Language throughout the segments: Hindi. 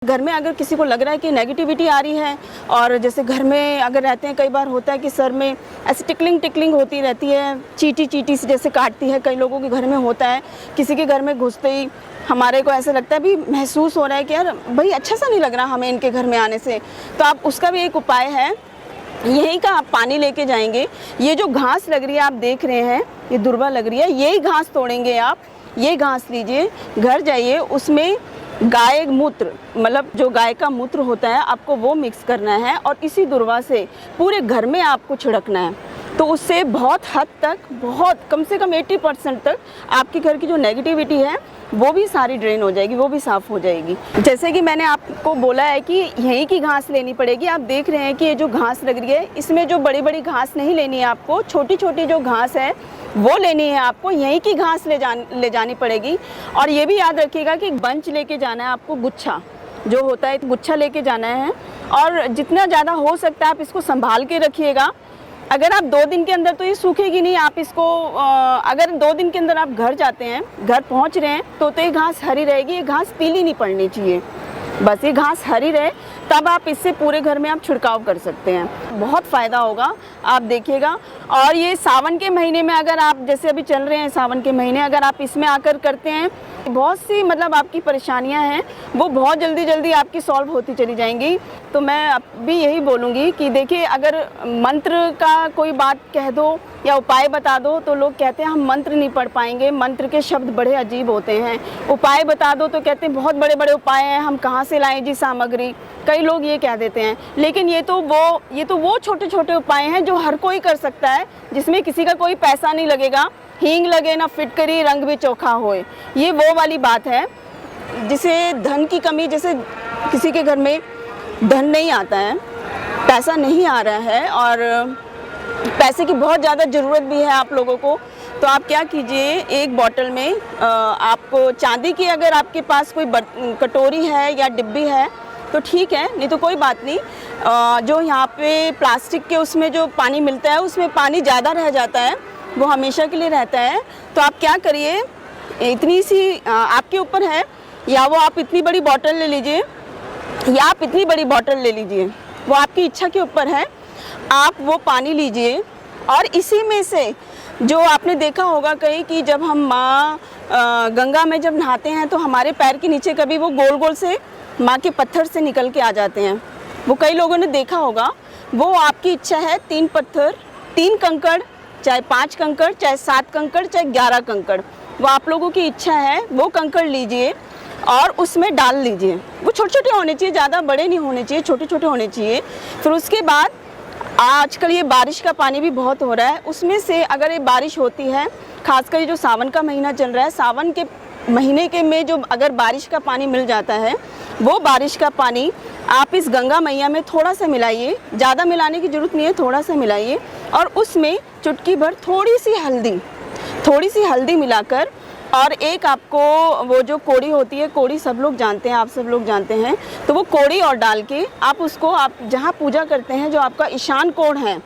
घर में अगर किसी को लग रहा है कि नेगेटिविटी आ रही है, और जैसे घर में अगर रहते हैं, कई बार होता है कि सर में ऐसे टिकलिंग होती रहती है, चीटी से जैसे काटती है, कई लोगों के घर में होता है। किसी के घर में घुसते ही हमारे को ऐसा लगता है, भी महसूस हो रहा है कि यार भाई अच्छा सा नहीं लग रहा हमें इनके घर में आने से। तो आप उसका भी एक उपाय है, यही का आप पानी लेके जाएंगे। ये जो घास लग रही है आप देख रहे हैं, ये दुर्वा लग रही है, यही घास तोड़ेंगे आप, ये घास लीजिए, घर जाइए, उसमें गाय मूत्र, मतलब जो गाय का मूत्र होता है, आपको वो मिक्स करना है और इसी दुर्वा से पूरे घर में आपको छिड़कना है। तो उससे बहुत हद तक, बहुत कम से कम 80% तक आपके घर की जो नेगेटिविटी है वो भी सारी ड्रेन हो जाएगी, वो भी साफ़ हो जाएगी। जैसे कि मैंने आपको बोला है कि यहीं की घास लेनी पड़ेगी। आप देख रहे हैं कि ये जो घास लग रही है, इसमें जो बड़ी बड़ी घास नहीं लेनी है आपको, छोटी छोटी जो घास है वो लेनी है आपको, यहीं की घास ले जानी पड़ेगी। और ये भी याद रखिएगा कि बंच लेके जाना है आपको, गुच्छा जो होता है, गुच्छा लेके जाना है। और जितना ज़्यादा हो सकता है आप इसको संभाल के रखिएगा। अगर आप 2 दिन के अंदर, तो ये सूखेगी नहीं, आप इसको अगर 2 दिन के अंदर आप घर जाते हैं, घर पहुंच रहे हैं, तो ये घास हरी रहेगी, ये घास पीली नहीं पड़नी चाहिए, बस ये घास हरी रहे, तब आप इससे पूरे घर में आप छिड़काव कर सकते हैं। बहुत फ़ायदा होगा, आप देखिएगा। और ये सावन के महीने में, अगर आप जैसे अभी चल रहे हैं सावन के महीने, अगर आप इसमें आकर करते हैं, बहुत सी मतलब आपकी परेशानियां हैं वो बहुत जल्दी आपकी सॉल्व होती चली जाएंगी। तो मैं अब भी यही बोलूँगी कि देखिए, अगर मंत्र का कोई बात कह दो या उपाय बता दो तो लोग कहते हैं हम मंत्र नहीं पढ़ पाएंगे, मंत्र के शब्द बड़े अजीब होते हैं। उपाय बता दो तो कहते हैं बहुत बड़े बड़े उपाय हैं, हम कहाँ से लाएं जी सामग्री, कई लोग ये कह देते हैं। लेकिन ये तो वो छोटे छोटे उपाय हैं जो हर कोई कर सकता है, जिसमें किसी का कोई पैसा नहीं लगेगा। हींग लगे ना फिटकरी, रंग भी चोखा होए, ये वो वाली बात है। जिसे धन की कमी, जैसे किसी के घर में धन नहीं आता है, पैसा नहीं आ रहा है और पैसे की बहुत ज़्यादा ज़रूरत भी है आप लोगों को, तो आप क्या कीजिए, एक बोतल में आपको चांदी की, अगर आपके पास कोई कटोरी है या डिब्बी है तो ठीक है, नहीं तो कोई बात नहीं। जो यहाँ पे प्लास्टिक के उसमें जो पानी मिलता है, उसमें पानी ज़्यादा रह जाता है, वो हमेशा के लिए रहता है। तो आप क्या करिए, इतनी सी आपके ऊपर है, या वो आप इतनी बड़ी बोतल ले लीजिए या आप इतनी बड़ी बोतल ले लीजिए, वो आपकी इच्छा के ऊपर है। आप वो पानी लीजिए और इसी में से, जो आपने देखा होगा कहीं कि जब हम माँ गंगा में जब नहाते हैं तो हमारे पैर के नीचे कभी वो गोल गोल से माँ के पत्थर से निकल के आ जाते हैं, वो कई लोगों ने देखा होगा। वो आपकी इच्छा है, 3 पत्थर, 3 कंकड़, चाहे 5 कंकड़, चाहे 7 कंकड़, चाहे 11 कंकड़, वो आप लोगों की इच्छा है। वो कंकड़ लीजिए और उसमें डाल लीजिए। वो छोटे छोटे होने चाहिए, ज़्यादा बड़े नहीं होने चाहिए, छोटे छोटे होने चाहिए। फिर उसके बाद आजकल ये बारिश का पानी भी बहुत हो रहा है, उसमें से अगर ये बारिश होती है, खासकर ये जो सावन का महीना चल रहा है, सावन के महीने के में जो अगर बारिश का पानी मिल जाता है, वो बारिश का पानी आप इस गंगा मैया में थोड़ा सा मिलाइए, ज़्यादा मिलाने की ज़रूरत नहीं है, थोड़ा सा मिलाइए। और उसमें चुटकी भर थोड़ी सी हल्दी मिलाकर, और एक आपको वो जो कोड़ी होती है, कोड़ी सब लोग जानते हैं, आप सब लोग जानते हैं, तो वो कोड़ी और डाल के आप उसको, आप जहाँ पूजा करते हैं, जो आपका ईशान कोण है,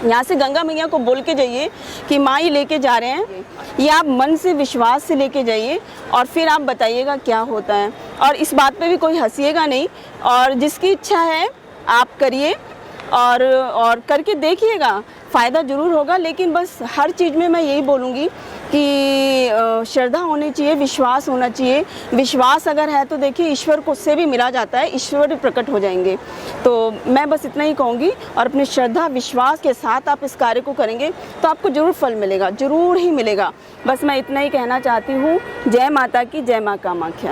यहाँ से गंगा मैया को बोल के जाइए कि माँ ये लेके जा रहे हैं, ये आप मन से विश्वास से लेके जाइए और फिर आप बताइएगा क्या होता है। और इस बात पे भी कोई हंसिएगा नहीं, और जिसकी इच्छा है आप करिए और करके देखिएगा, फ़ायदा ज़रूर होगा। लेकिन बस हर चीज़ में मैं यही बोलूँगी कि श्रद्धा होनी चाहिए, विश्वास होना चाहिए। विश्वास अगर है तो देखिए ईश्वर को से भी मिला जाता है, ईश्वर भी प्रकट हो जाएंगे। तो मैं बस इतना ही कहूँगी, और अपनी श्रद्धा विश्वास के साथ आप इस कार्य को करेंगे तो आपको ज़रूर फल मिलेगा, ज़रूर ही मिलेगा। बस मैं इतना ही कहना चाहती हूँ। जय माता की, जय माँ कामाख्या।